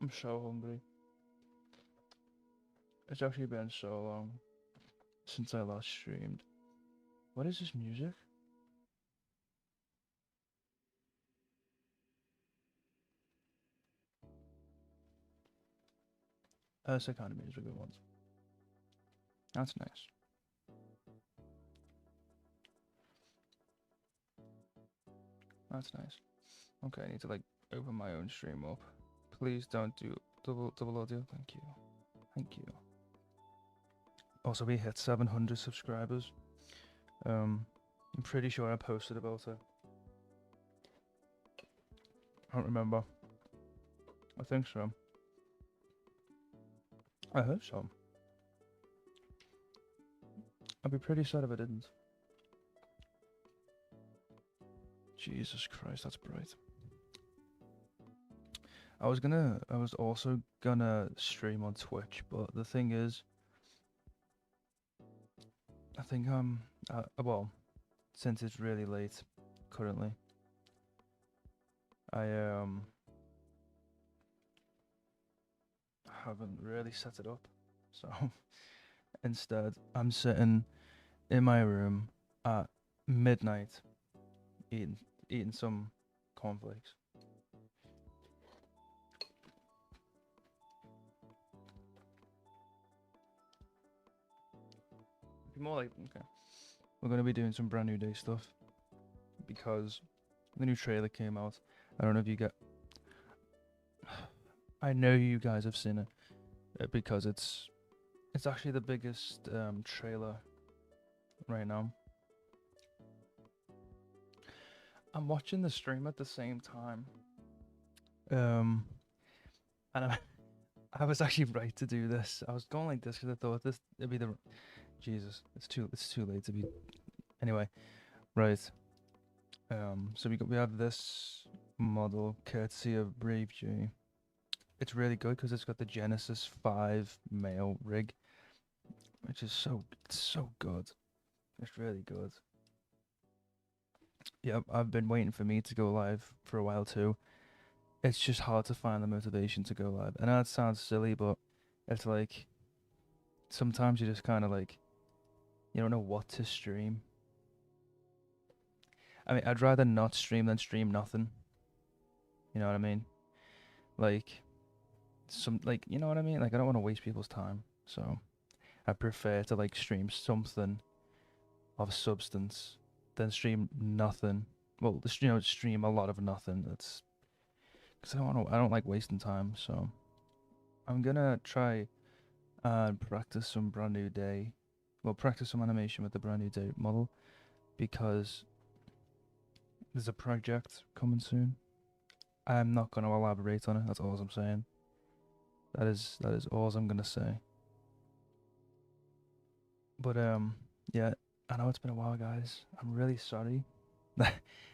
I'm so hungry. It's actually been so long since I last streamed. What is this music? That's the kind of music I want. That's nice. That's nice. Okay, I need to like open my own stream up. Please don't do double audio. Thank you. Thank you. Also, we hit 700 subscribers. I'm pretty sure I posted about it. I don't remember. I think so. I hope so. I'd be pretty sad if I didn't. Jesus Christ, that's bright. I was also gonna stream on Twitch, but the thing is, I think well, since it's really late currently, I haven't really set it up. So instead, I'm sitting in my room at midnight eating some cornflakes. Be more like, okay. We're gonna be doing some brand new day stuff because the new trailer came out. I don't know if you get. I know you guys have seen it because it's actually the biggest trailer right now. I'm watching the stream at the same time. And I was actually right to do this. I was going like this because I thought this would be the. Jesus, it's too late to be. Anyway, right. So we have this model courtesy of Brave G. It's really good because it's got the Genesis 5 male rig, which is it's so good. It's really good. Yep, I've been waiting for me to go live for a while too. It's just hard to find the motivation to go live. I know it sounds silly, but it's like sometimes you just kind of like you don't know what to stream. I mean, I'd rather not stream than stream nothing. You know what I mean? Like you know what I mean? Like I don't want to waste people's time. So I prefer to like stream something of substance than stream nothing. Well, stream a lot of nothing. That's because I don't like wasting time. So I'm gonna try and practice some brand new day. Well, practice some animation with the brand new day model because there's a project coming soon. I'm not gonna elaborate on it. That's all I'm saying. That is all I'm gonna say. But yeah, I know it's been a while, guys. I'm really sorry that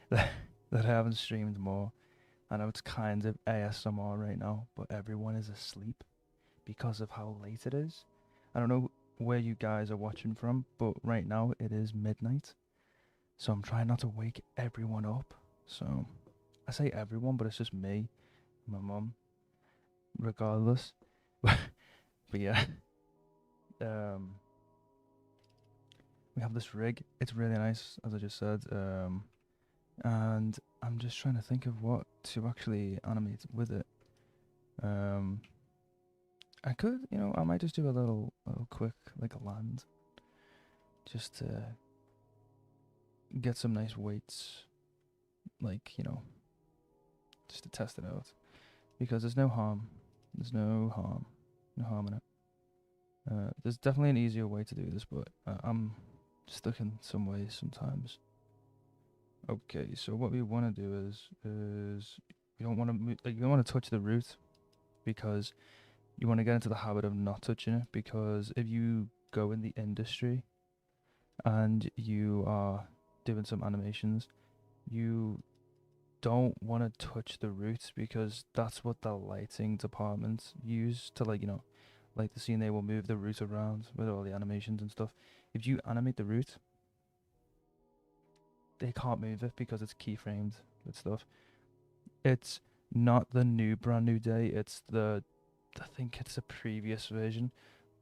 that I haven't streamed more. I know it's kind of ASMR right now, but everyone is asleep because of how late it is. I don't know where you guys are watching from, but right now it is midnight. So I'm trying not to wake everyone up. So I say everyone, but it's just me, and my mum, regardless. But yeah, um, we have this rig. It's really nice, as I just said. And I'm just trying to think of what to actually animate with it. Um, I could, I might just do little quick, like a land, just to get some nice weights, like, just to test it out. Because there's no harm. There's no harm. No harm in it. There's definitely an easier way to do this, but I'm stuck in some ways sometimes. Okay, so what we want to do is you don't want to you don't want to touch the root because you want to get into the habit of not touching it because if you go in the industry and you are doing some animations, you don't want to touch the roots because that's what the lighting department use to like the scene. They will move the root around with all the animations and stuff. If you animate the root, they can't move it because it's keyframed with stuff. It's not the new brand new day. It's the I think it's the previous version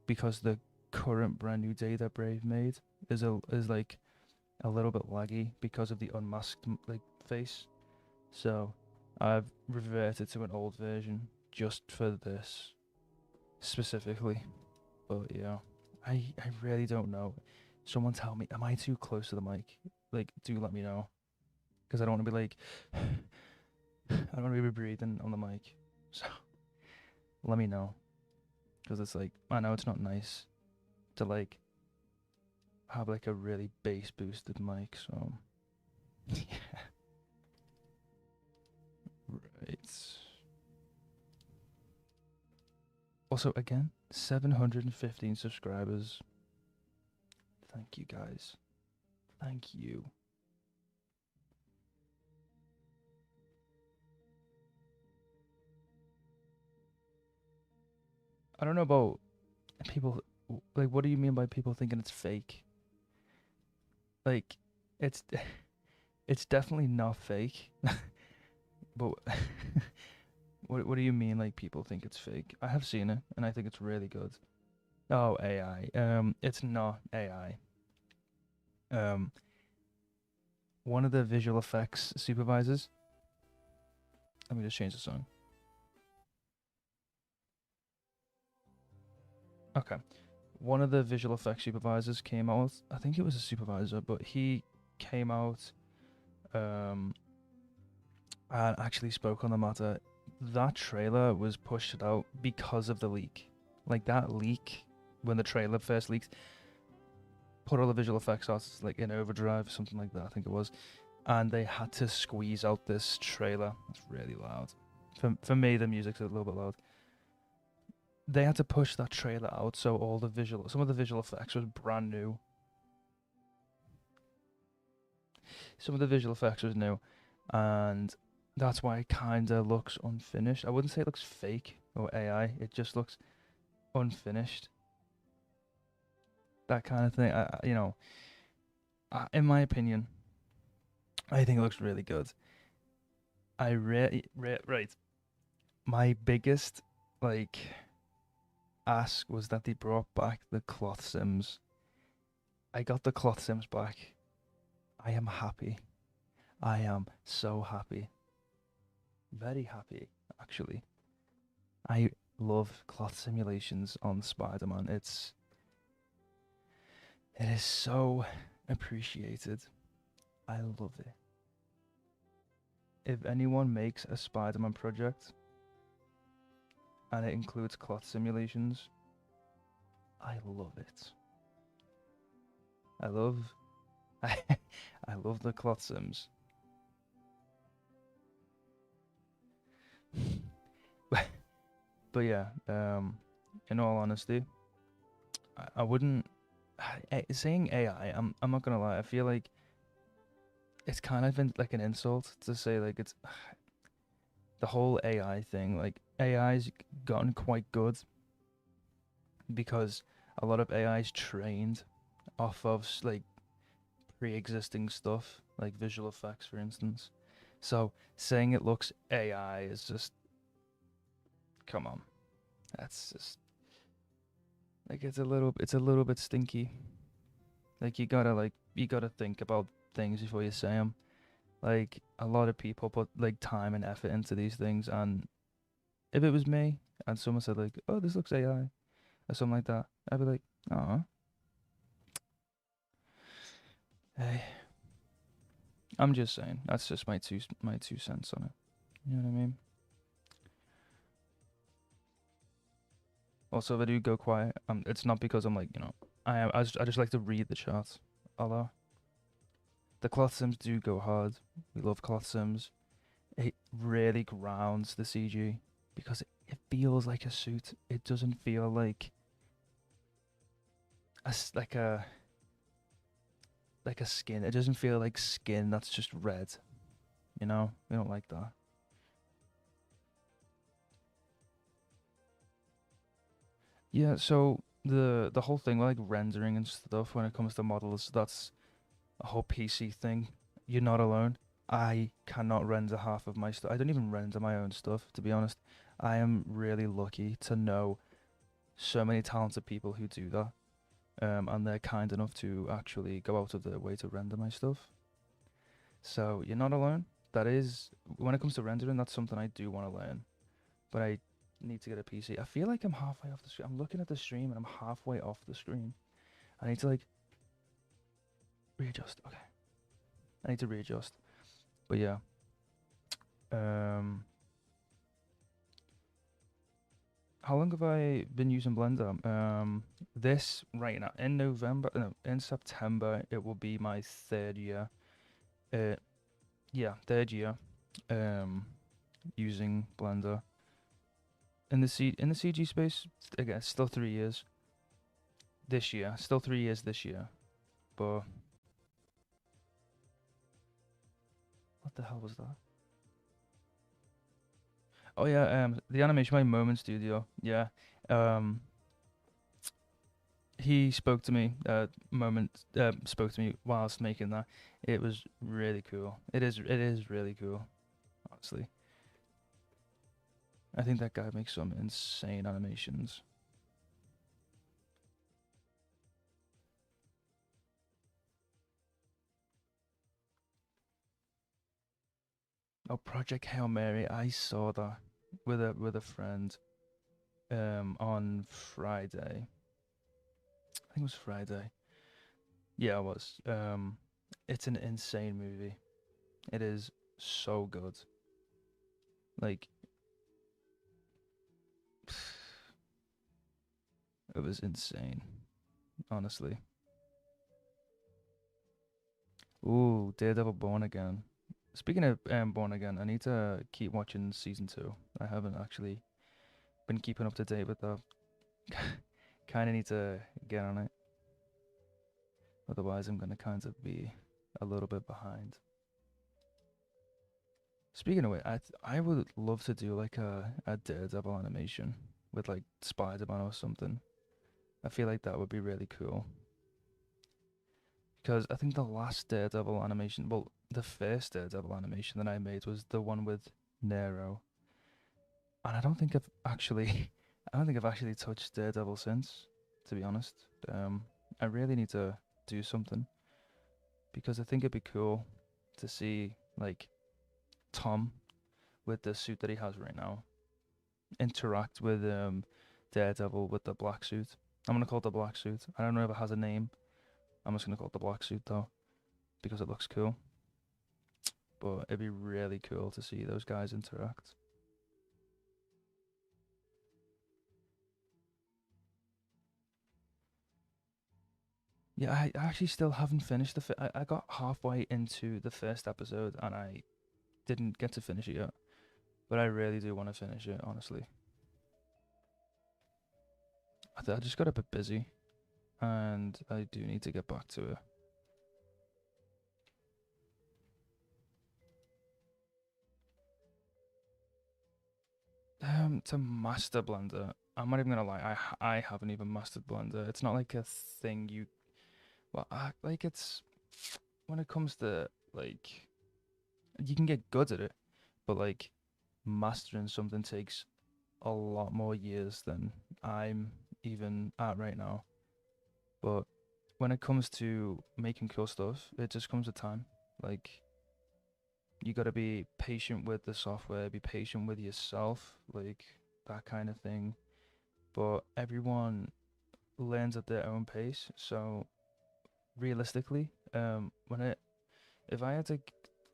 because the current brand new day that Brave made is like a little bit laggy because of the unmasked like face. So I've reverted to an old version just for this specifically. But yeah, I really don't know. Someone tell me, am I too close to the mic? Like, do let me know, because I don't want to be like, I don't want to be breathing on the mic. So let me know, because it's like I know it's not nice to like have like a really bass boosted mic. So yeah, right. Also, again, 715 subscribers. Thank you guys. Thank you. I don't know about people. Like, what do you mean by people thinking it's fake? Like, it's it's definitely not fake. But what do you mean? Like, people think it's fake? I have seen it, and I think it's really good. Oh, AI. It's not AI. Um, one of the visual effects supervisors. Let me just change the song. Okay. One of the visual effects supervisors came out. I think it was a supervisor, but he came out um, and actually spoke on the matter. That trailer was pushed out because of the leak. Like that leak, when the trailer first leaked, put all the visual effects out like in overdrive, something like that. I think it was, and they had to squeeze out this trailer. It's really loud. For me, the music's a little bit loud. They had to push that trailer out, so some of the visual effects was brand new. Some of the visual effects was new, and that's why it kind of looks unfinished. I wouldn't say it looks fake or AI. It just looks unfinished. That kind of thing. In my opinion, I think it looks really good. Right. My biggest like ask was that they brought back the cloth sims. I got the cloth sims back. I am happy. I am so happy. Very happy, actually. I love cloth simulations on Spider-Man. It is so appreciated. I love it. If anyone makes a Spider-Man project and it includes cloth simulations, I love it. I love I love the cloth sims. But yeah, in all honesty, I wouldn't saying AI. I'm not gonna lie. I feel like it's kind of like an insult to say like it's the whole AI thing. Like AI's gotten quite good because a lot of AI is trained off of like pre-existing stuff, like visual effects, for instance. So saying it looks AI is just come on. That's just like it's a little bit stinky. Like you gotta think about things before you say them. Like a lot of people put like time and effort into these things, and if it was me and someone said like, "Oh, this looks AI" or something like that, I'd be like, "Oh, hey." I'm just saying. That's just my 2 cents on it. You know what I mean? Also, if I do go quiet, it's not because I'm like I just like to read the chat. Although the cloth sims do go hard. We love cloth sims. It really grounds the CG because it feels like a suit. It doesn't feel like like a skin. It doesn't feel like skin that's just red. You know, we don't like that. Yeah. So the whole thing like rendering and stuff when it comes to models, that's a whole PC thing. You're not alone. I cannot render half of my stuff. I don't even render my own stuff, to be honest. I am really lucky to know so many talented people who do that. And they're kind enough to actually go out of their way to render my stuff. So you're not alone. That is, when it comes to rendering, that's something I do want to learn. But I need to get a PC. I feel like I'm halfway off the screen. I'm looking at the stream and I'm halfway off the screen. I need to like readjust. Okay. I need to readjust. But yeah. Um, how long have I been using Blender? This right now in November, no, in September, it will be my third year. Uh, yeah, third year. Um, using Blender in the CG space. Again, still 3 years this year. Still 3 years this year. But what the hell was that? Oh yeah, the animation by Moment Studio. Yeah. Um, he spoke to me. Moment spoke to me whilst making that. It was really cool. It is. It is really cool. Honestly, I think that guy makes some insane animations. Oh, Project Hail Mary. I saw that with a friend. On Friday. I think it was Friday. Yeah, it was. It's an insane movie. It is so good. Like, it was insane, honestly. Ooh, Daredevil Born Again. Speaking of Born Again, I need to keep watching season two. I haven't actually been keeping up to date with that. Kind of need to get on it. Otherwise, I'm gonna kind of be a little bit behind. Speaking of it, I would love to do like a Daredevil animation with like Spider-Man or something. I feel like that would be really cool. Because I think the last Daredevil animation, well, the first Daredevil animation that I made was the one with Nero. And I don't think I've actually, I don't think I've actually touched Daredevil since, to be honest. Um, I really need to do something because I think it'd be cool to see like Tom with the suit that he has right now interact with Daredevil with the black suit. I'm gonna call it the black suit. I don't know if it has a name. I'm just gonna call it the black suit though because it looks cool. But it'd be really cool to see those guys interact. Yeah, I actually still haven't finished I got halfway into the first episode and I didn't get to finish it yet. But I really do want to finish it, honestly. I just got a bit busy and I do need to get back to it. To master Blender, I'm not even gonna lie. I haven't even mastered Blender. It's not like a thing you. Well, like it's when it comes to like you can get good at it, but like mastering something takes a lot more years than I'm even at right now. But when it comes to making cool stuff, it just comes with time. Like you got to be patient with the software, be patient with yourself, like that kind of thing. But everyone learns at their own pace. So realistically, when it if I had to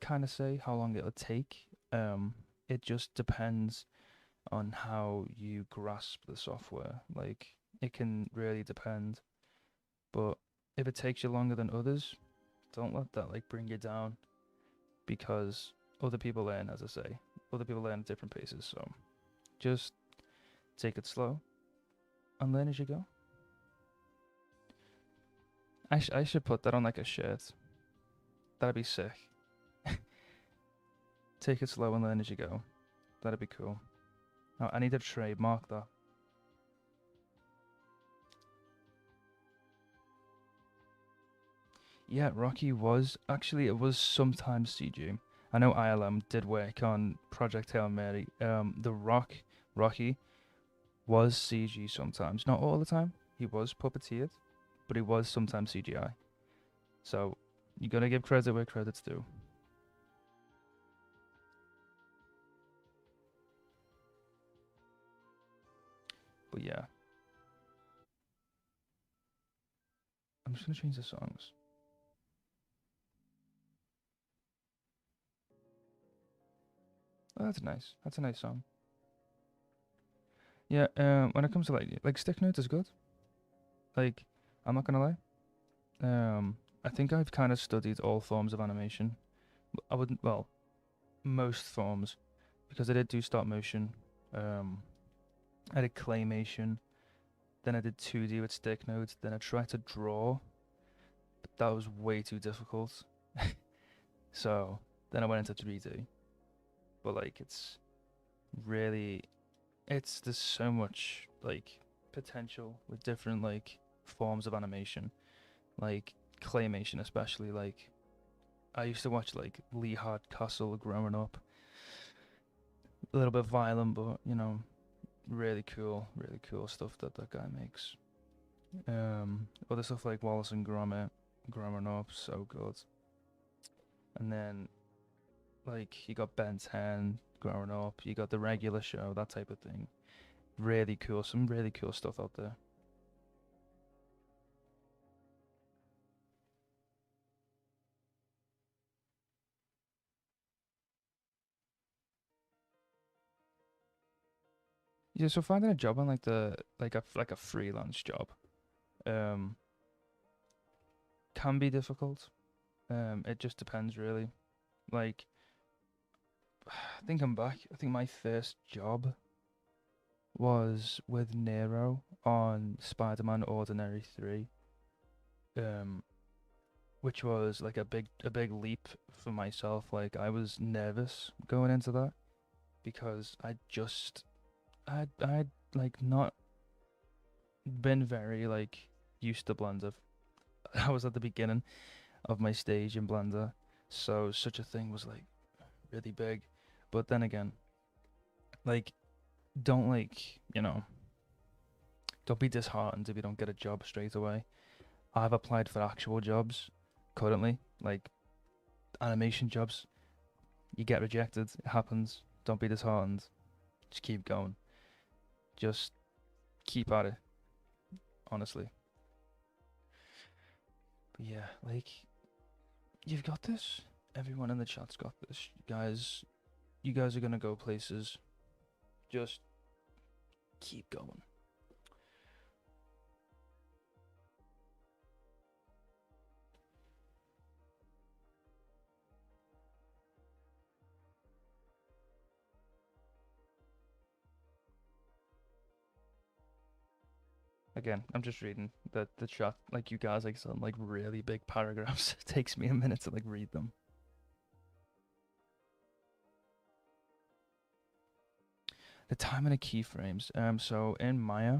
kind of say how long it'll take, it just depends on how you grasp the software. Like it can really depend. But if it takes you longer than others, don't let that like bring you down because other people learn, as I say, other people learn at different paces. So just take it slow and learn as you go. I should put that on like a shirt. That'd be sick. Take it slow and learn as you go. That'd be cool. Oh, I need to trademark that. Yeah, Rocky was actually it was sometimes CG. I know ILM did work on Project Hail Mary. Rocky was CG sometimes, not all the time. He was puppeteered, but he was sometimes CGI. So you gotta give credit where credit's due. But yeah, I'm just gonna change the songs. Oh, that's nice. That's a nice song. Yeah. When it comes to like stick notes is good. Like, I'm not gonna lie. I think I've kind of studied all forms of animation. I wouldn't. Well, most forms, because I did do stop motion. Um, I did claymation. Then I did 2D with stick notes. Then I tried to draw, but that was way too difficult. So then I went into 3D. But like, really, there's so much like potential with different like forms of animation, like claymation especially. Like, I used to watch like Lee Hardcastle growing up. A little bit violent, but really cool stuff that that guy makes. Other stuff like Wallace and Gromit growing up, so good. And then like you got Ben 10 growing up, you got the regular show, that type of thing. Really cool, some really cool stuff out there. Yeah, so finding a job on like the like a freelance job, um, can be difficult. It just depends really. Like, thinking back, I think my first job was with Nero on Spider-Man Ordinary 3, um, which was like a big leap for myself. Like, I was nervous going into that because I'd like not been very like used to Blender. I was at the beginning of my stage in Blender, so such a thing was like really big. But then again, like, don't like don't be disheartened if you don't get a job straight away. I've applied for actual jobs currently, like animation jobs. You get rejected, it happens. Don't be disheartened. Just keep going. Just keep at it, honestly. But yeah, like, you've got this. Everyone in the chat's got this. You guys are gonna go places. Just keep going. Again, I'm just reading the chat. Like, you guys like some like really big paragraphs. It takes me a minute to like read them. The timing of keyframes. So in Maya,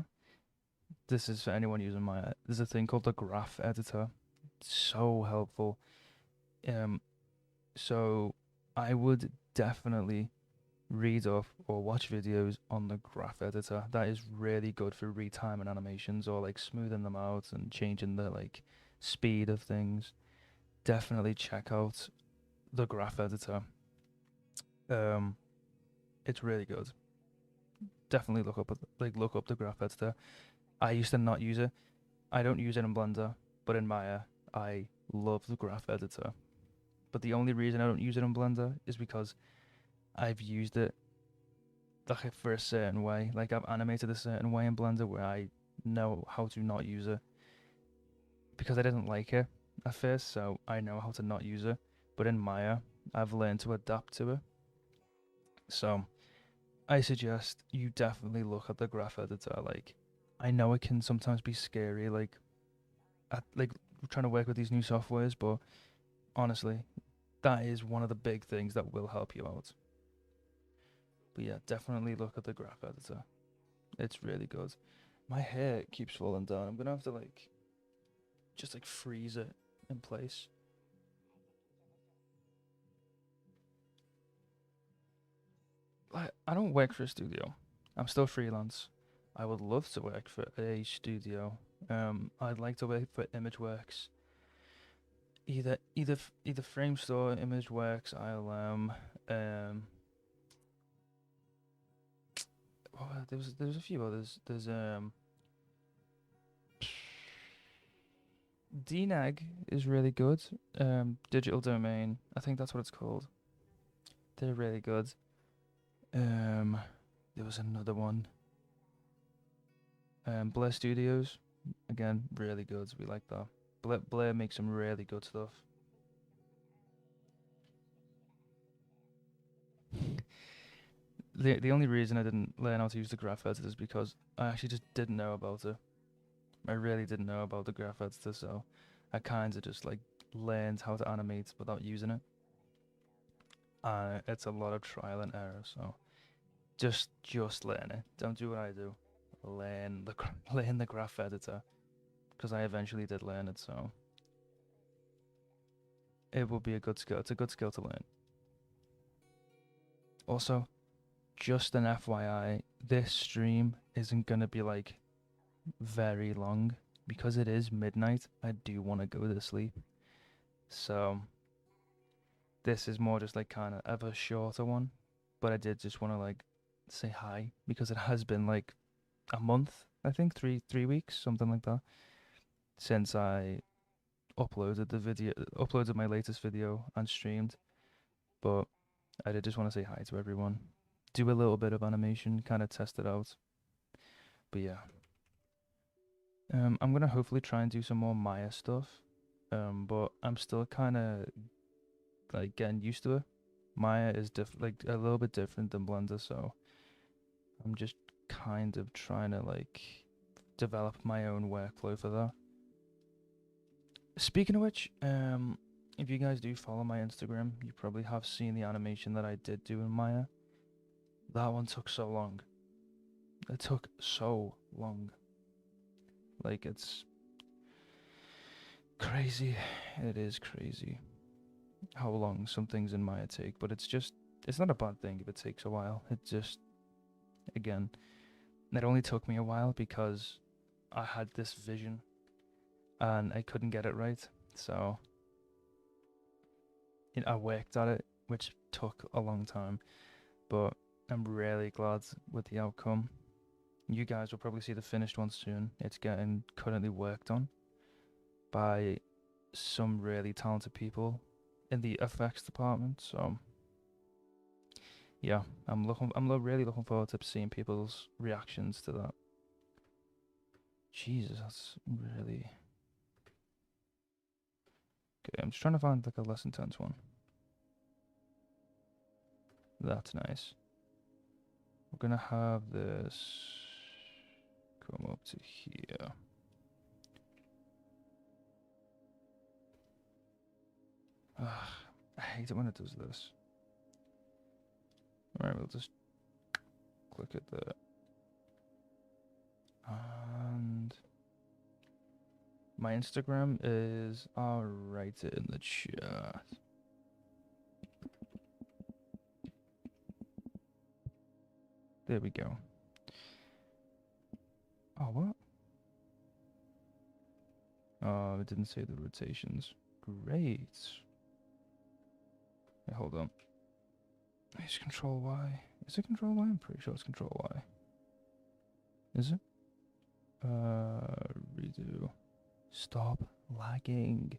this is for anyone using Maya. There's a thing called the graph editor. It's so helpful. Um, so I would definitely read up or watch videos on the graph editor. That is really good for retiming animations or like smoothing them out and changing the like speed of things. Definitely check out the graph editor. Um, it's really good. Definitely look up the graph editor. I used to not use it. I don't use it in Blender, but in Maya, I love the graph editor. But the only reason I don't use it in Blender is because I've used it like for a certain way. Like, I've animated a certain way in Blender where I know how to not use it because I didn't like it at first, so I know how to not use it. But in Maya, I've learned to adapt to it. So I suggest you definitely look at the graph editor. Like, I know it can sometimes be scary, like trying to work with these new softwares, but honestly, that is one of the big things that will help you out. But yeah, definitely look at the graph editor. It's really good. My hair keeps falling down. I'm gonna have to like just like freeze it in place. I don't work for a studio. I'm still freelance. I would love to work for a studio. I'd like to work for ImageWorks. Either Frame Store, ImageWorks, ILM. There's a few others. There's DNAG is really good. Digital Domain, I think that's what it's called. They're really good. Um, there was another one. Blair Studios, again, really good. We like that. Blair makes some really good stuff. The only reason I didn't learn how to use the graph editor is because I actually just didn't know about it. I really didn't know about the graph editor, so I kind of just like learned how to animate without using it. It's a lot of trial and error, so just learn it. Don't do what I do. Learn the learn the graph editor, because I eventually did learn it, so it will be a good skill. It's a good skill to learn. Also, just an FYI, this stream isn't gonna be like very long because it is midnight. I do want to go to sleep, so this is more just like kind of a shorter one. But I did just want to like say hi because it has been like a month, I think, three weeks, something like that, since I uploaded my latest video and streamed. But I did just want to say hi to everyone, do a little bit of animation, kind of test it out. But yeah, I'm gonna hopefully try and do some more Maya stuff. But I'm still kind of like getting used to it. Maya is like a little bit different than Blender, so I'm just kind of trying to like develop my own workflow for that. Speaking of which, if you guys do follow my Instagram, you probably have seen the animation that I did do in Maya. That one took so long. It took so long. Like, it's crazy. It is crazy how long some things in Maya take, but it's not a bad thing if it takes a while. It just, again, it only took me a while because I had this vision and I couldn't get it right. So, I worked at it, which took a long time, but I'm really glad with the outcome. You guys will probably see the finished one soon. It's getting currently worked on by some really talented people in the effects department. So yeah, really looking forward to seeing people's reactions to that. Jesus, that's really okay. I'm just trying to find like a less intense one. That's nice. We're gonna have this come up to here. Ugh, I hate it when it does this. Alright, we'll just click it there. And my Instagram is, I'll write it in the chat. There we go. Oh, what? Oh, it didn't say the rotations. Great. Wait, hold on. It's Control Y. Is it Control Y? I'm pretty sure it's Control Y. Is it? Redo. Stop lagging.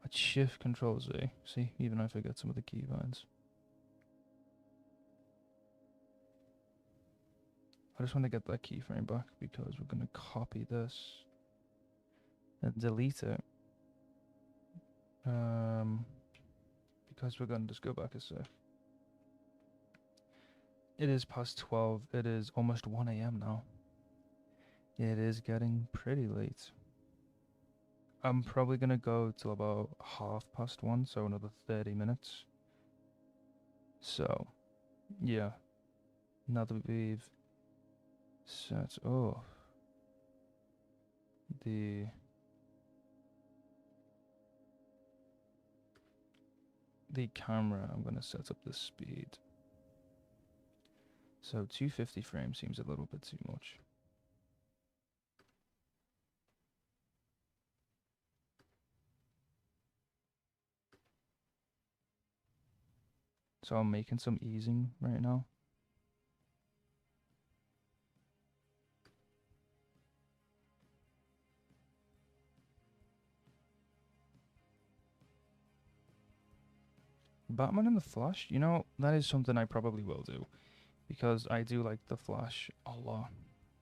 Let's Shift Control Z. See, even I forget some of the keybinds. I just want to get that keyframe back because we're going to copy this and delete it. Because we're going to just go back a sec. It is past 12. It is almost 1 a.m. now. It is getting pretty late. I'm probably going to go till about 1:30, so another 30 minutes. So, yeah. Now that we've set off the camera, I'm going to set up the speed. So 250 frames seems a little bit too much. So I'm making some easing right now. Batman and the Flash, you know, that is something I probably will do because I do like the Flash a lot.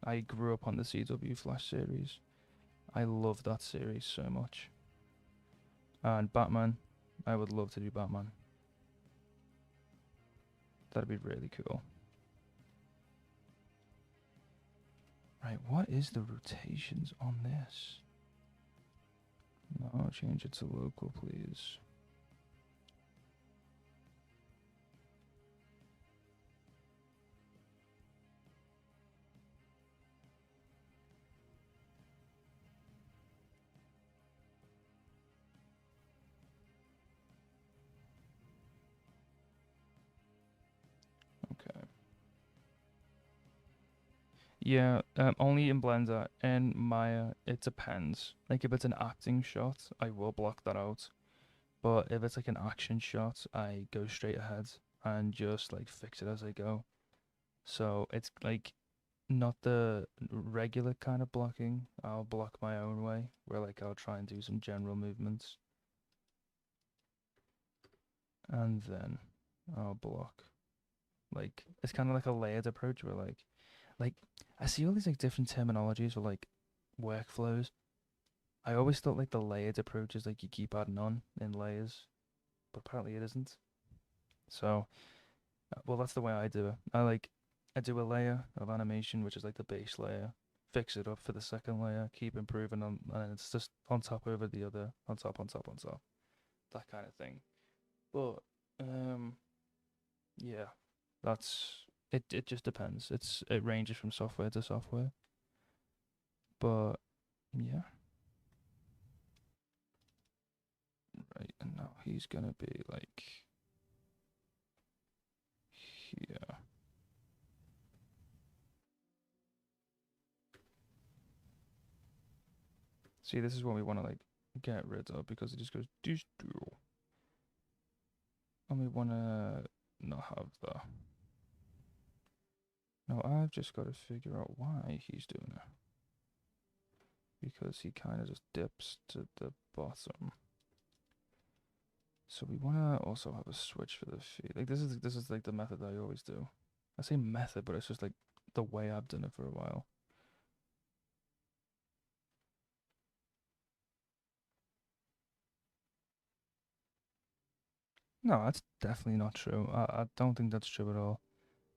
I grew up on the CW Flash series. I love that series so much. And Batman, I would love to do Batman. That'd be really cool. Right, what is the rotations on this? No, change it to local, please. Okay. Yeah, only in Blender and Maya, it depends. Like if it's an acting shot, I will block that out. But if it's like an action shot, I go straight ahead and just like fix it as I go. So it's like not the regular kind of blocking. I'll block my own way, where like I'll try and do some general movements, and then I'll block. Like it's kind of like a layered approach, where like I see all these like different terminologies for like workflows. I always thought like the layered approach is like you keep adding on in layers, but apparently it isn't. So, well, that's the way I do it. I do a layer of animation, which is like the base layer, fix it up for the second layer, keep improving on, and it's just on top over the other, on top, on top, on top, that kind of thing. But, um, yeah, that's it. It just depends. It ranges from software to software, but yeah. Right, and now he's gonna be like here. See, this is what we want to like get rid of because it just goes do. And we want to not have that. No, I've just got to figure out why he's doing it. Because he kind of just dips to the bottom. So we want to also have a switch for the feed. Like this is like the method I always do. I say method, but it's just like the way I've done it for a while. No, that's definitely not true. I don't think that's true at all.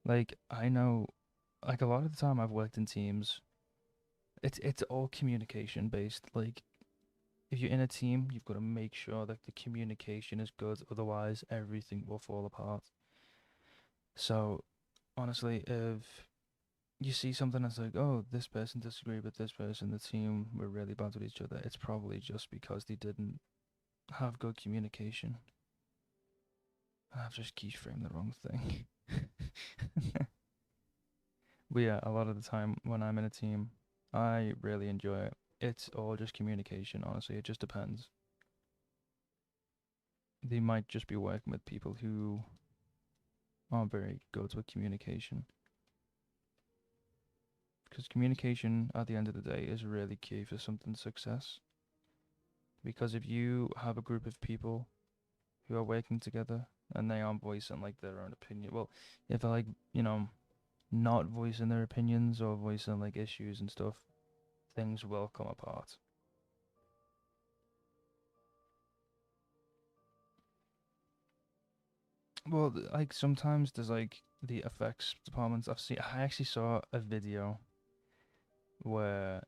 Like I know, like a lot of the time I've worked in teams. It's all communication based. Like if you're in a team, you've got to make sure that the communication is good. Otherwise, everything will fall apart. So honestly, if you see something that's like, oh, this person disagreed with this person, the team were really bad with each other, it's probably just because they didn't have good communication. I've just keyframed the wrong thing. But yeah, a lot of the time when I'm in a team, I really enjoy it. It's all just communication, honestly. It just depends. They might just be working with people who aren't very good with communication. Because communication at the end of the day is really key for something success. Because if you have a group of people who are working together and they aren't voicing like their own opinion, well, if they're like, not voicing their opinions or voicing like issues and stuff, things will come apart. Well, like sometimes there's like the effects departments. I actually saw a video where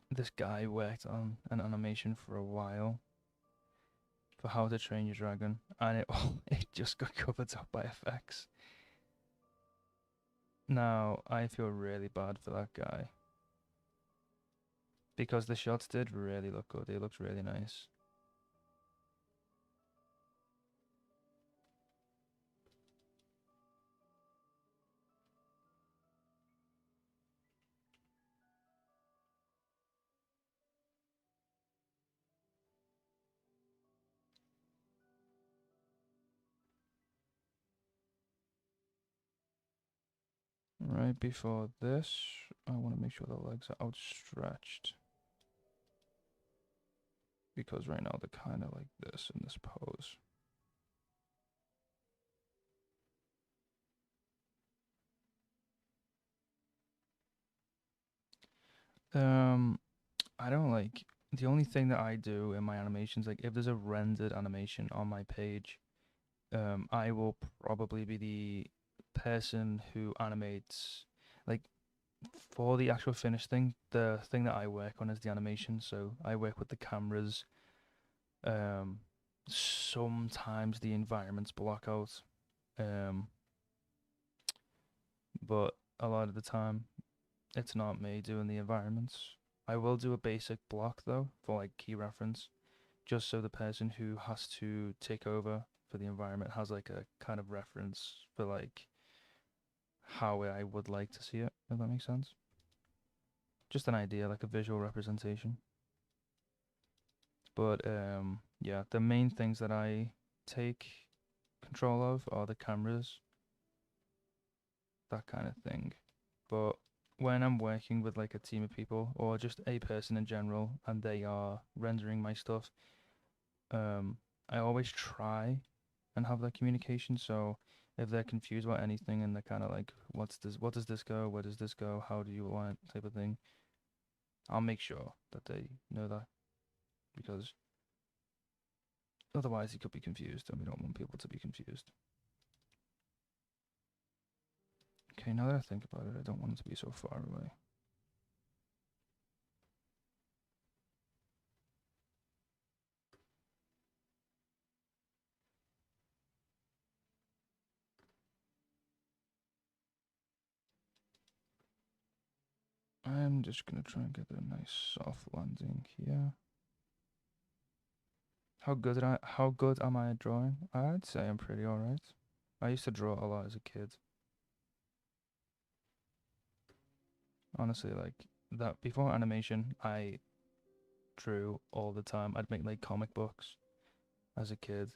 this guy worked on an animation for a while for How to Train Your Dragon, and it it just got covered up by effects. Now I feel really bad for that guy because the shots did really look good. They looked really nice. right before this, I want to make sure the legs are outstretched because right now they're kind of like this in this pose. Um, I don't like the only thing that I do in my animations, like if there's a rendered animation on my page, I will probably be the person who animates, like for the actual finished thing. The thing that I work on is the animation, so I work with the cameras. Um, Sometimes the environments block out, um, but a lot of the time it's not me doing the environments. I will do a basic block though for like key reference, just so the person who has to take over for the environment has like a kind of reference for like how I would like to see it, if that makes sense. Just an idea, like a visual representation. But yeah, the main things that I take control of are the cameras, that kind of thing. But when I'm working with like a team of people or just a person in general and they are rendering my stuff, um, I always try and have that communication. So if they're confused about anything and they're kind of like, "What's this? What does this go? Where does this go? How do you want it?" type of thing, I'll make sure that they know that because otherwise you could be confused, and we don't want people to be confused. Okay, now that I think about it, I don't want it to be so far away. I'm just gonna try and get a nice soft landing here. How good am I at drawing? I'd say I'm pretty alright. I used to draw a lot as a kid. Honestly, like that before animation, I drew all the time. I'd make like comic books as a kid.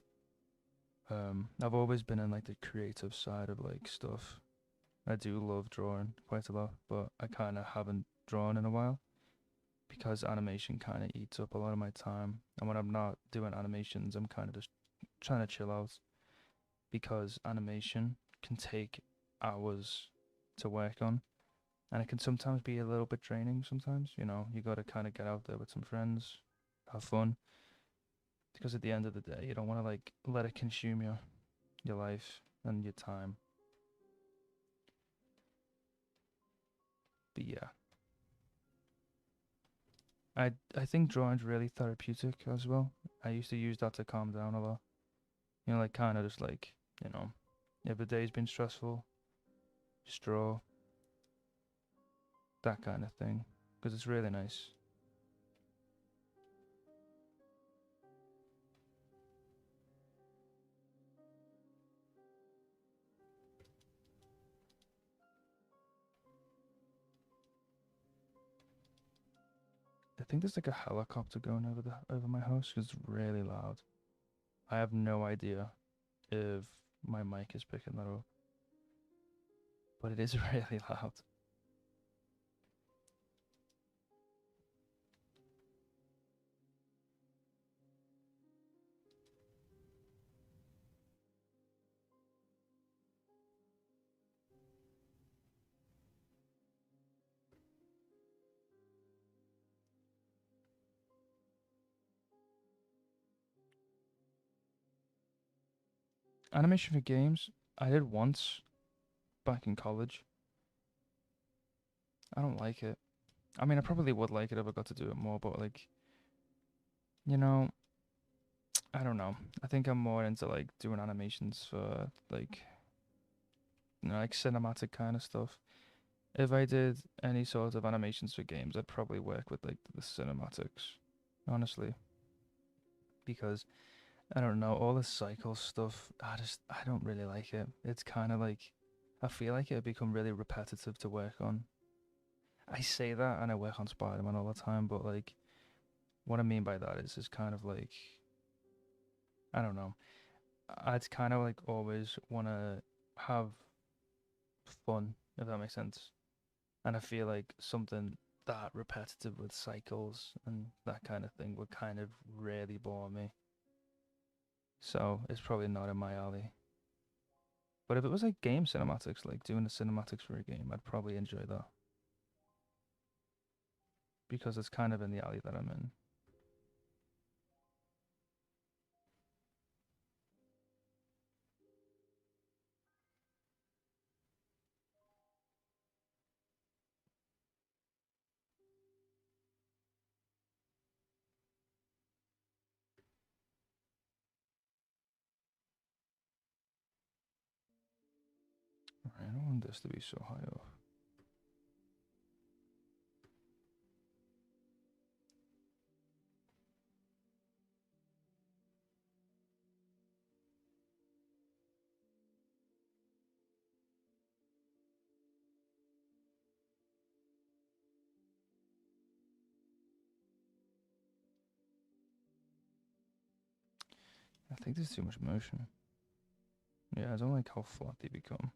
I've always been in like the creative side of like stuff. I do love drawing quite a lot, but I kind of haven't drawn in a while because animation kind of eats up a lot of my time. And when I'm not doing animations, I'm kind of just trying to chill out because animation can take hours to work on. And it can sometimes be a little bit draining sometimes, you got to kind of get out there with some friends, have fun, because at the end of the day, you don't want to like let it consume your life and your time. But yeah, I think drawing's really therapeutic as well. I used to use that to calm down a lot. Like kind of just like, you know, if the day's been stressful, just draw, that kind of thing, because it's really nice. I think there's like a helicopter going over my house 'cause it's really loud. I have no idea if my mic is picking that up, but it is really loud. Animation for games, I did once back in college. I don't like it. I mean, I probably would like it if I got to do it more, but like, you know, I don't know. I think I'm more into like doing animations for like, like cinematic kind of stuff. If I did any sort of animations for games, I'd probably work with like the cinematics, honestly, because I don't know, all the cycle stuff, I don't really like it. It's kind of like I feel like it'd become really repetitive to work on. I say that and I work on Spider-Man all the time, but like what I mean by that is kind of like I don't know. I'd kind of like always want to have fun if that makes sense. And I feel like something that repetitive with cycles and that kind of thing would kind of really bore me. So it's probably not in my alley. But if it was like game cinematics, like doing the cinematics for a game, I'd probably enjoy that because it's kind of in the alley that I'm in. I don't want this to be so high up. I think there's too much motion. Yeah, I don't like how flat they become.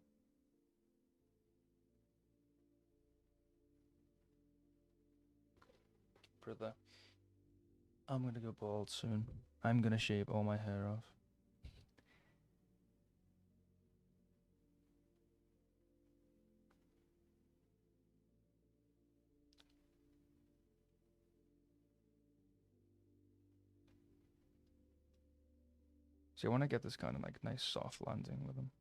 Brother, I'm gonna go bald soon. I'm gonna shave all my hair off. See, I want to get this kind of like nice soft landing with them.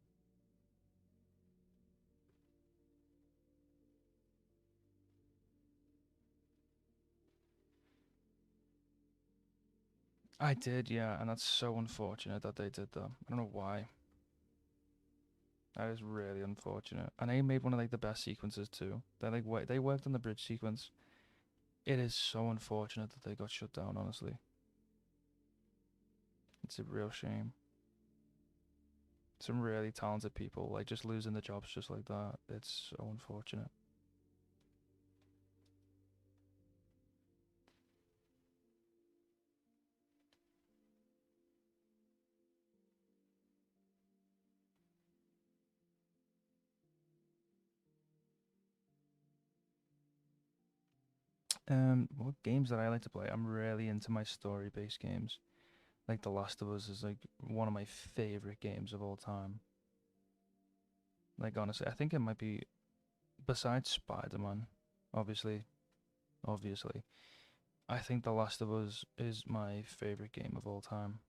I did, yeah, and that's so unfortunate that they did that. I don't know why. That is really unfortunate. And they made one of like the best sequences too. They worked on the bridge sequence. It is so unfortunate that they got shut down, honestly. It's a real shame. Some really talented people like just losing their jobs just like that. It's so unfortunate. What games that I like to play? I'm really into my story-based games. Like The Last of Us is like one of my favorite games of all time. Like honestly, I think it might be besides Spider-Man, obviously, obviously. I think The Last of Us is my favorite game of all time.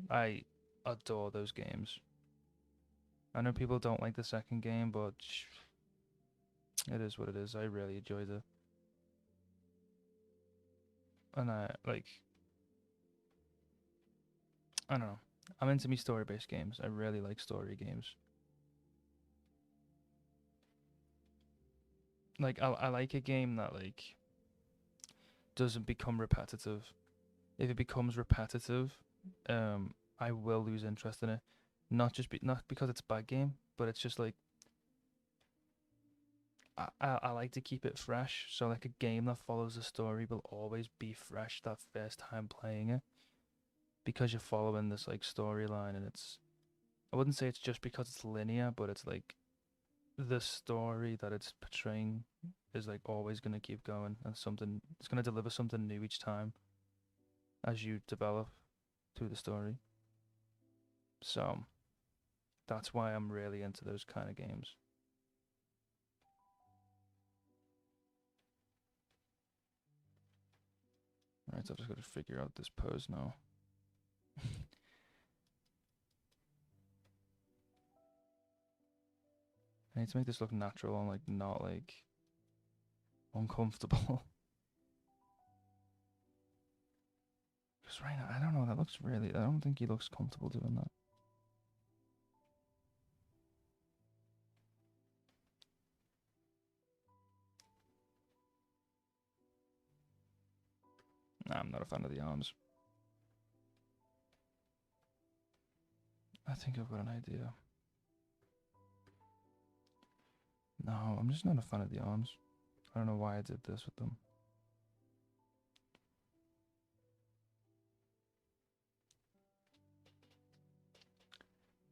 I adore those games. I know people don't like the second game, but it is what it is. I really enjoyed it. And I don't know. I'm into me story-based games. I really like story games. Like I like a game that like doesn't become repetitive. If it becomes repetitive, I will lose interest in it. Not because it's a bad game, but it's just like I like to keep it fresh. So like a game that follows the story will always be fresh that first time playing it because you're following this like storyline and it's I wouldn't say it's just because it's linear, but it's like the story that it's portraying is like always gonna keep going and something it's gonna deliver something new each time as you develop through the story. So that's why I'm really into those kind of games. Alright, so I've just got to figure out this pose now. I need to make this look natural and like not like uncomfortable. Because right now, I don't know, that looks really, I don't think he looks comfortable doing that. Nah, I'm not a fan of the arms. I think I've got an idea. No, I'm just not a fan of the arms. I don't know why I did this with them.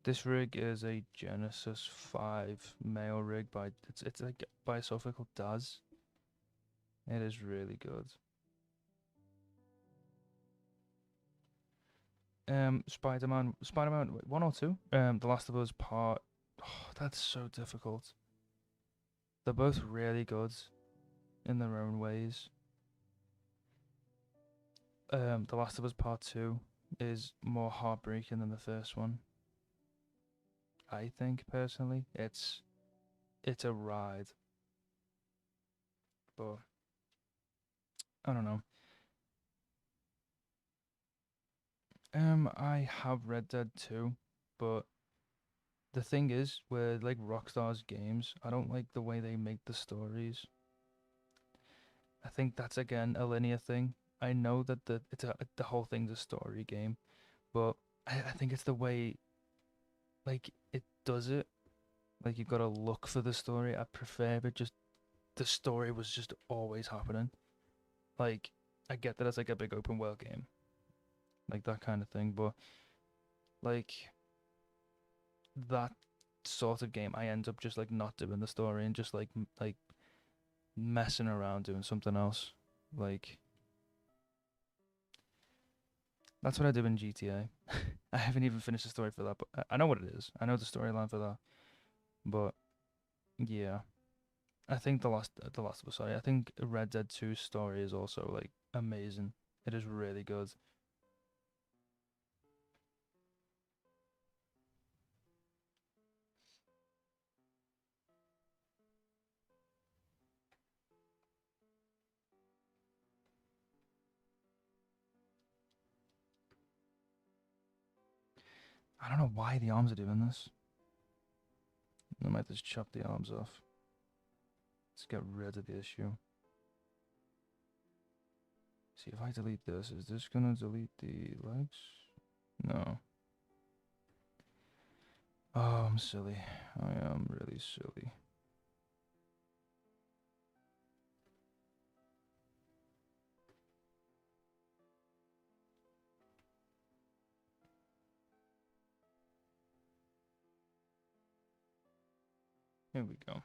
This rig is a Genesis 5 male rig by it's like by a software called Daz. It is really good. Spider-Man 1 or 2? The Last of Us Part. Oh, that's so difficult. They're both really good in their own ways. The Last of Us Part 2 is more heartbreaking than the first one. I think personally, it's a ride, but I don't know. I have Red Dead 2, but the thing is, with like Rockstar's games, I don't like the way they make the stories. I think that's again a linear thing. I know that the whole thing's a story game, but I think it's the way like it does it. Like you've got to look for the story. I prefer it just the story was just always happening. Like I get that it's like a big open world game, like that kind of thing, but like that sort of game, I end up just like not doing the story and just like messing around doing something else. Like that's what I do in GTA. I haven't even finished the story for that, but I know what it is. I know the storyline for that. But yeah, I think the last of us. Sorry, I think Red Dead 2's story is also like amazing. It is really good. I don't know why the arms are doing this. I might just chop the arms off. Let's get rid of the issue. See if I delete this, is this gonna delete the legs? No. Oh, I'm silly. I am really silly. Here we go.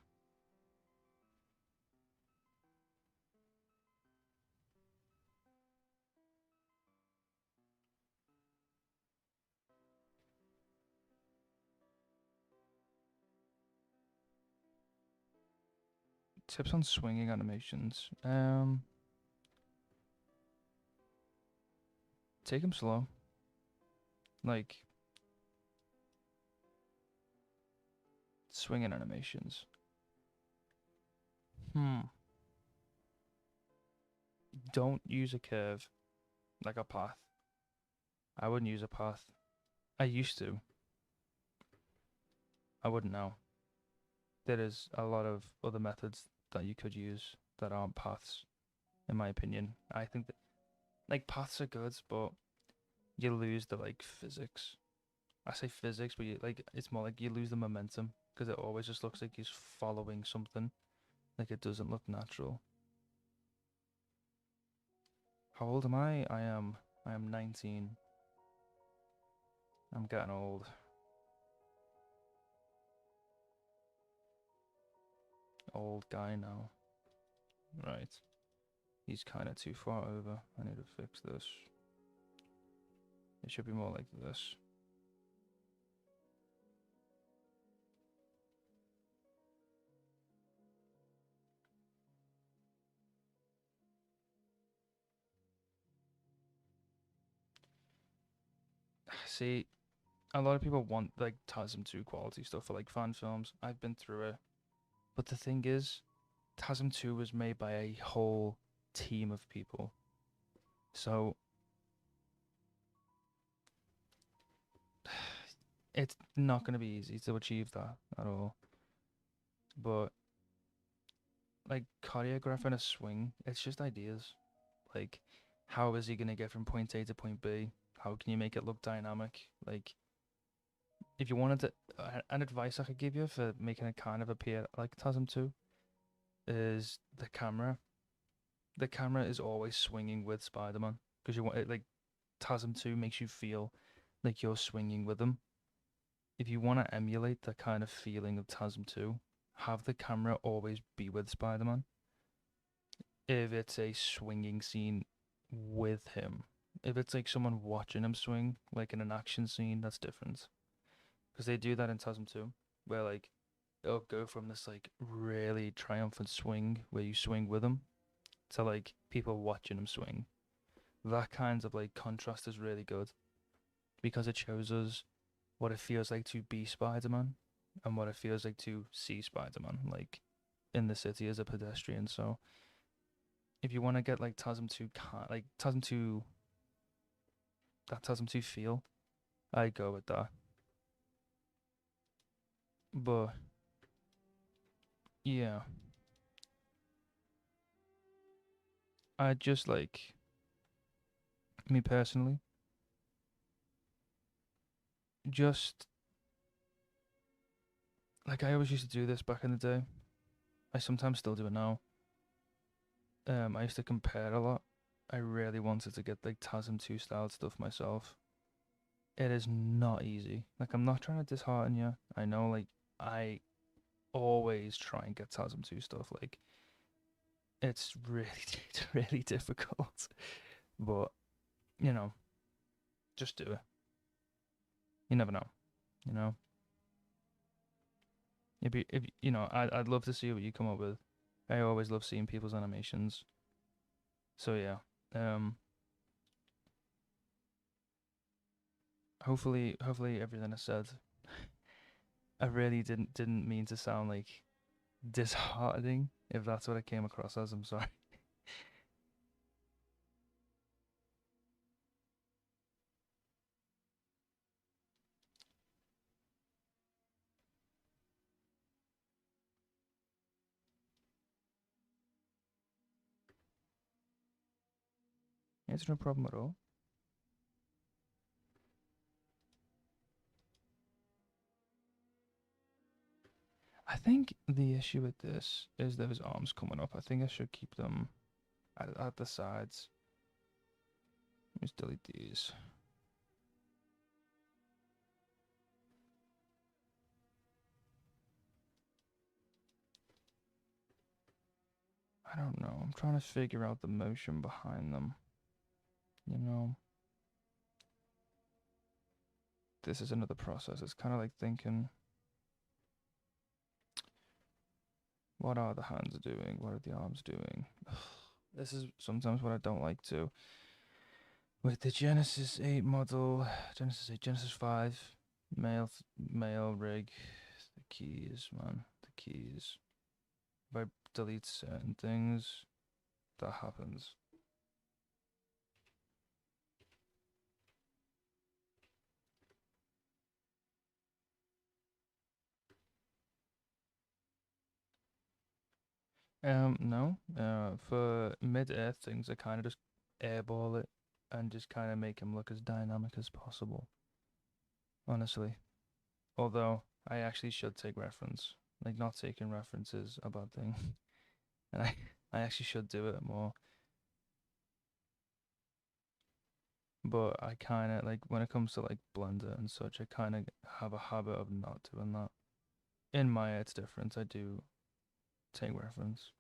Tips on swinging animations. Take them slow. Like swinging animations. Hmm. Don't use a curve like a path. I wouldn't use a path. I used to. I wouldn't now. There is a lot of other methods that you could use that aren't paths, in my opinion. I think that like paths are good, but you lose the like physics. I say physics, but you like it's more like you lose the momentum because it always just looks like he's following something. Like it doesn't look natural. How old am I? I am 19. I'm getting old. Old guy now. Right. He's kind of too far over. I need to fix this. It should be more like this. See, a lot of people want like TASM 2 quality stuff for like fan films. I've been through it. But the thing is, TASM 2 was made by a whole team of people. So it's not going to be easy to achieve that at all. But like choreographing a swing, it's just ideas. Like, how is he going to get from point A to point B? How can you make it look dynamic? Like, if you wanted to, an advice I could give you for making it kind of appear like TASM 2 is the camera. The camera is always swinging with Spider-Man because you want it like TASM 2 makes you feel like you're swinging with him. if you want to emulate the kind of feeling of TASM 2, have the camera always be with Spider-Man. If it's a swinging scene with him, if it's like someone watching him swing, like in an action scene, that's different. Because they do that in TASM 2, where like it'll go from this like really triumphant swing where you swing with him to like people watching him swing. That kind of like contrast is really good because it shows us what it feels like to be Spider-Man and what it feels like to see Spider-Man like in the city as a pedestrian. So if you want to get like TASM 2 like TASM 2 that TASM 2 feel, I go with that. But yeah, I just like me personally, just like I always used to do this back in the day. I sometimes still do it now. I used to compare a lot. I really wanted to get like TASM 2 style stuff myself. It is not easy. Like I'm not trying to dishearten you. I know like I always try and get TASM 2 stuff. Like it's really it's really difficult. But, you know, just do it. You never know. You know? If you know, I'd love to see what you come up with. I always love seeing people's animations. So yeah. Um hopefully everything I said, I really didn't mean to sound like disheartening. If that's what it came across as, I'm sorry. It's no problem at all. I think the issue with this is those arms coming up. I think I should keep them at the sides. Let's delete these. I don't know. I'm trying to figure out the motion behind them. You know, this is another process. It's kind of like thinking, what are the hands doing? What are the arms doing? This is sometimes what I don't like to. With the Genesis 8 model, Genesis 8, Genesis 5, male rig, the keys, man, the keys. If I delete certain things, that happens. No. For mid-air things, I kind of just airball it and just kind of make him look as dynamic as possible. Honestly, although I actually should take reference. Like not taking reference is a bad thing, and I actually should do it more. But I kind of like when it comes to like Blender and such, I kind of have a habit of not doing that. In Maya, it's different. I do take reference.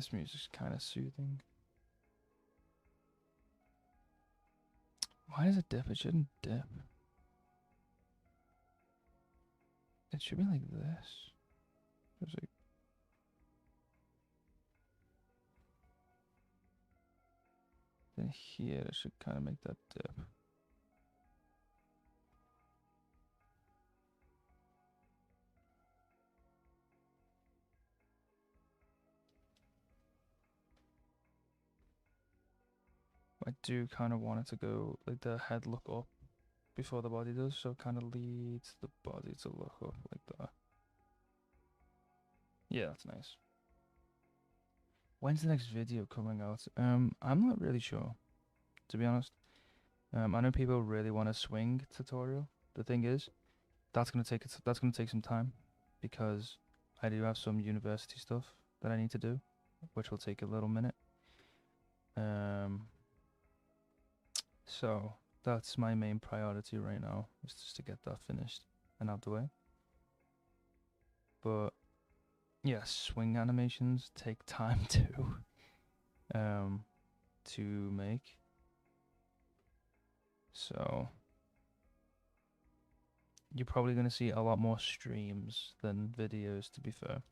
This music's kind of soothing. Why does it dip? It shouldn't dip. It should be like this. There's like then here it should kind of make that dip. I do kind of want it to go like the head look up before the body does, so it kind of leads the body to look up like that. Yeah, that's nice. When's the next video coming out? I'm not really sure, to be honest. I know people really want a swing tutorial. The thing is, that's gonna take some time because I do have some university stuff that I need to do, which will take a little minute. So that's my main priority right now, is just to get that finished and out the way. But yeah, swing animations take time to make. So you're probably gonna see a lot more streams than videos, to be fair.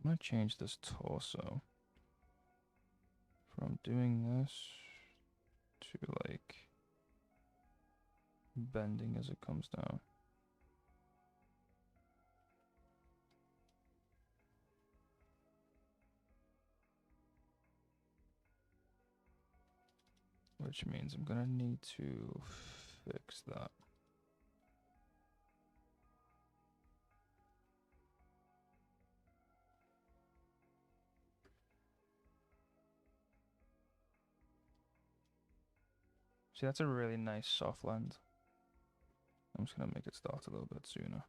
I'm gonna change this torso from doing this to like bending as it comes down. Which means I'm gonna need to fix that. See, that's a really nice soft land. I'm just gonna make it start a little bit sooner.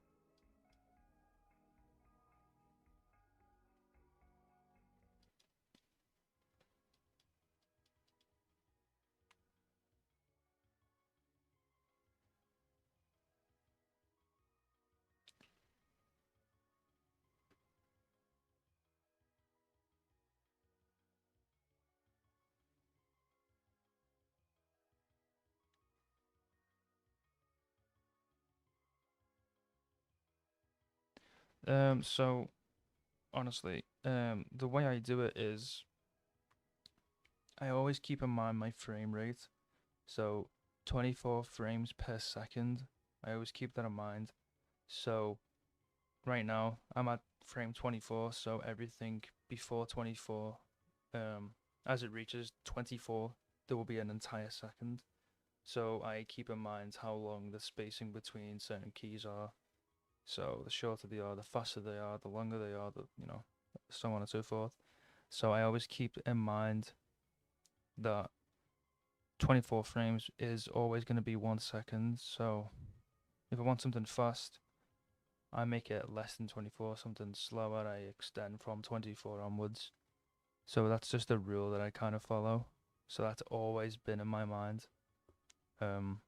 So honestly, the way I do it is I always keep in mind my frame rate. So 24 frames per second. I always keep that in mind. So right now I'm at frame 24, so everything before 24, as it reaches 24, there will be an entire second. So I keep in mind how long the spacing between certain keys are. So the shorter they are, the faster they are, the longer they are, so on and so forth. So I always keep in mind that 24 frames is always going to be 1 second. So if I want something fast, I make it less than 24. Something slower, I extend from 24 onwards. So that's just a rule that I kind of follow. So that's always been in my mind. And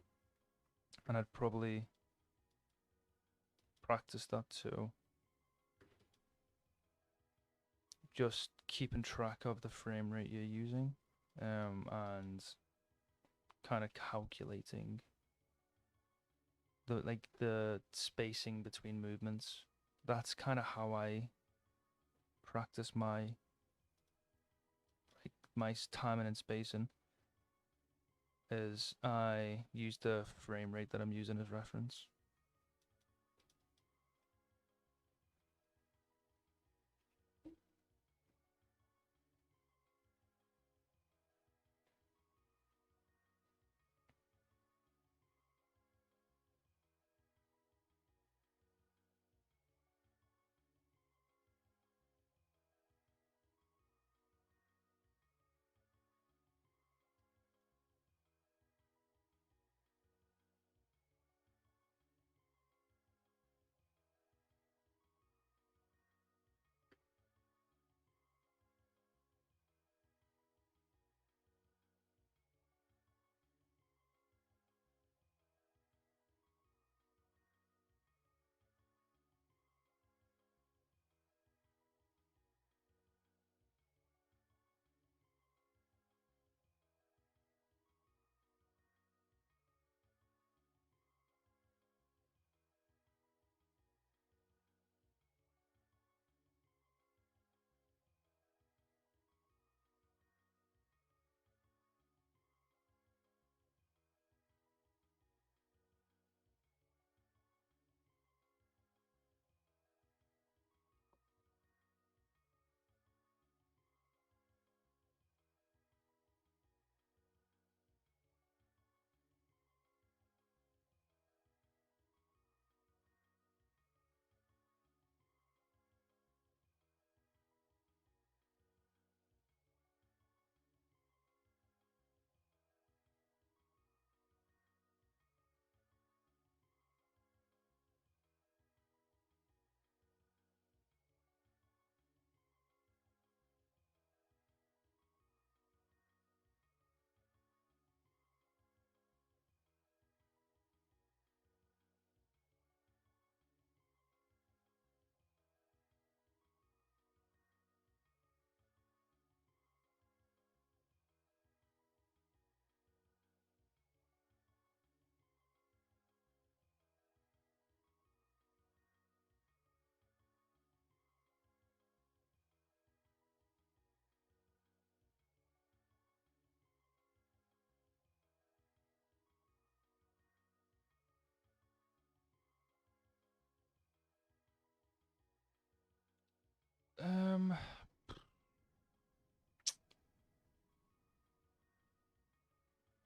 I'd probably practice that too. Just keeping track of the frame rate you're using, and kind of calculating the spacing between movements. That's kind of how I practice my timing and spacing. Is I use the frame rate that I'm using as reference.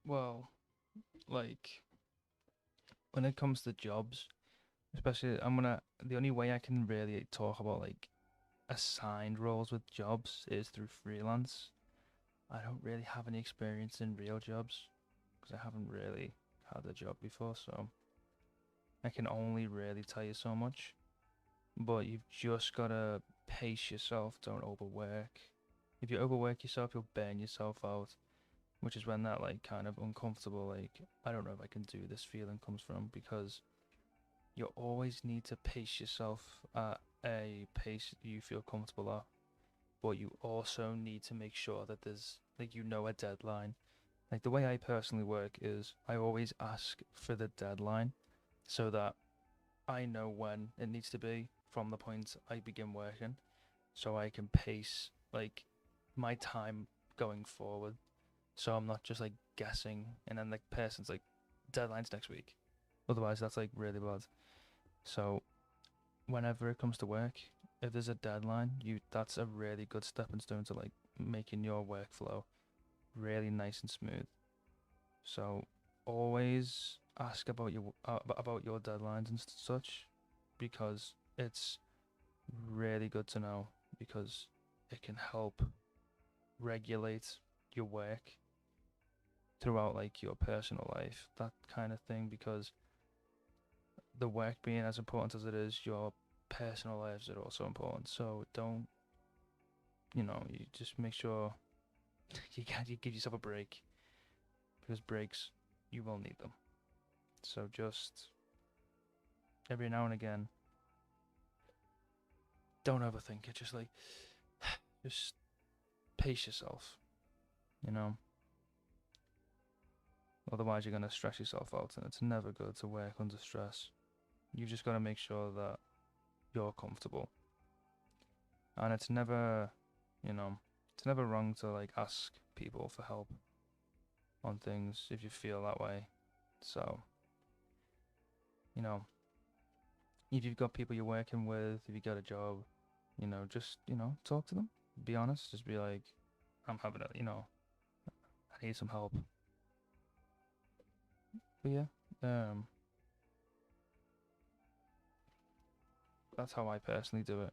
Well, like when it comes to jobs, especially the only way I can really talk about like assigned roles with jobs is through freelance. I don't really have any experience in real jobs because I haven't really had a job before, so I can only really tell you so much. But you've just gotta pace yourself, don't overwork. If you overwork yourself, you'll burn yourself out, which is when that like kind of uncomfortable, like, I don't know if I can do this feeling comes from, because you always need to pace yourself at a pace you feel comfortable at, but you also need to make sure that there's like a deadline. Like the way I personally work is I always ask for the deadline so that I know when it needs to be from the point I begin working, so I can pace like my time going forward. So I'm not just like guessing and then the person's like deadline's next week. Otherwise that's like really bad. So whenever it comes to work, if there's a deadline, you that's a really good stepping stone to like making your workflow really nice and smooth. So always ask about your deadlines and such, because it's really good to know, because it can help regulate your work throughout like your personal life, that kind of thing, because the work being as important as it is, your personal lives are also important. So don't, you just make sure you give yourself a break, because breaks, you will need them. So just every now and again, don't overthink it. Just like, just pace yourself, you know? Otherwise, you're going to stress yourself out, and it's never good to work under stress. You just got to make sure that you're comfortable. And you know, it's never wrong to like ask people for help on things if you feel that way. So, you know, if you've got people you're working with, if you got a job, just, talk to them. Be honest. Just be like, I'm having I need some help. But yeah, um, that's how I personally do it.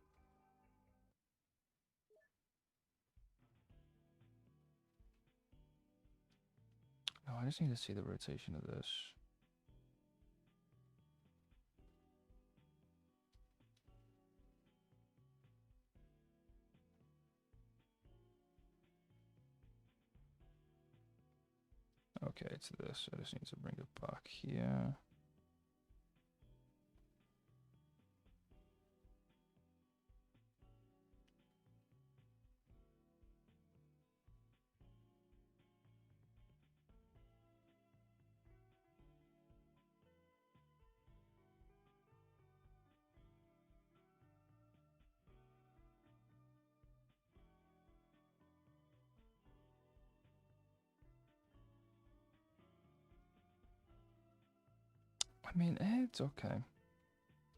Oh, I just need to see the rotation of this. Okay, it's this. I just need to bring it back here. I mean, it's okay.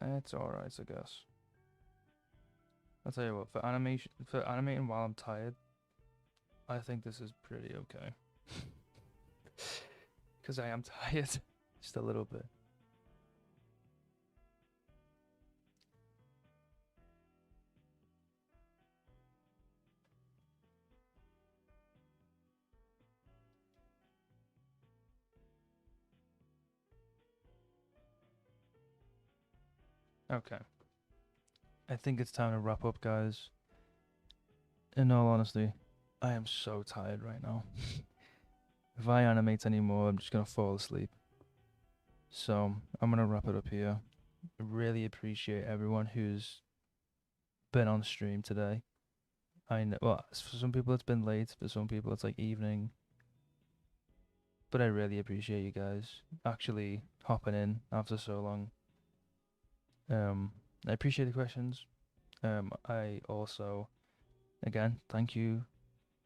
It's alright, I guess. I'll tell you what, for animating while I'm tired, I think this is pretty okay. Because I am tired. Just a little bit. Okay. I think it's time to wrap up, guys. In all honesty, I am so tired right now. If I animate anymore, I'm just gonna fall asleep. So I'm gonna wrap it up here. I really appreciate everyone who's been on stream today. I know, well, for some people it's been late, for some people it's like evening, but I really appreciate you guys actually hopping in after so long. I appreciate the questions. I also, again, thank you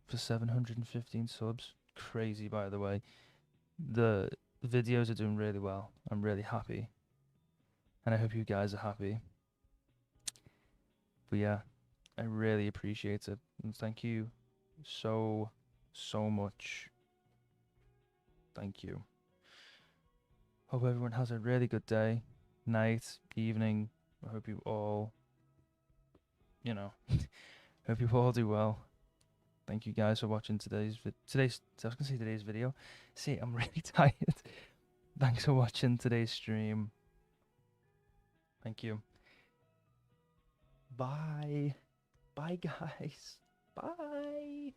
for 715 subs. Crazy, by the way. The videos are doing really well. I'm really happy, and I hope you guys are happy. But yeah, I really appreciate it, and thank you so, so much. Thank you. Hope everyone has a really good day, night, evening. I hope you all, you know, hope you all do well. Thank you guys for watching I was gonna say today's video. See, I'm really tired. Thanks for watching today's stream. Thank you. Bye. Bye, guys. Bye.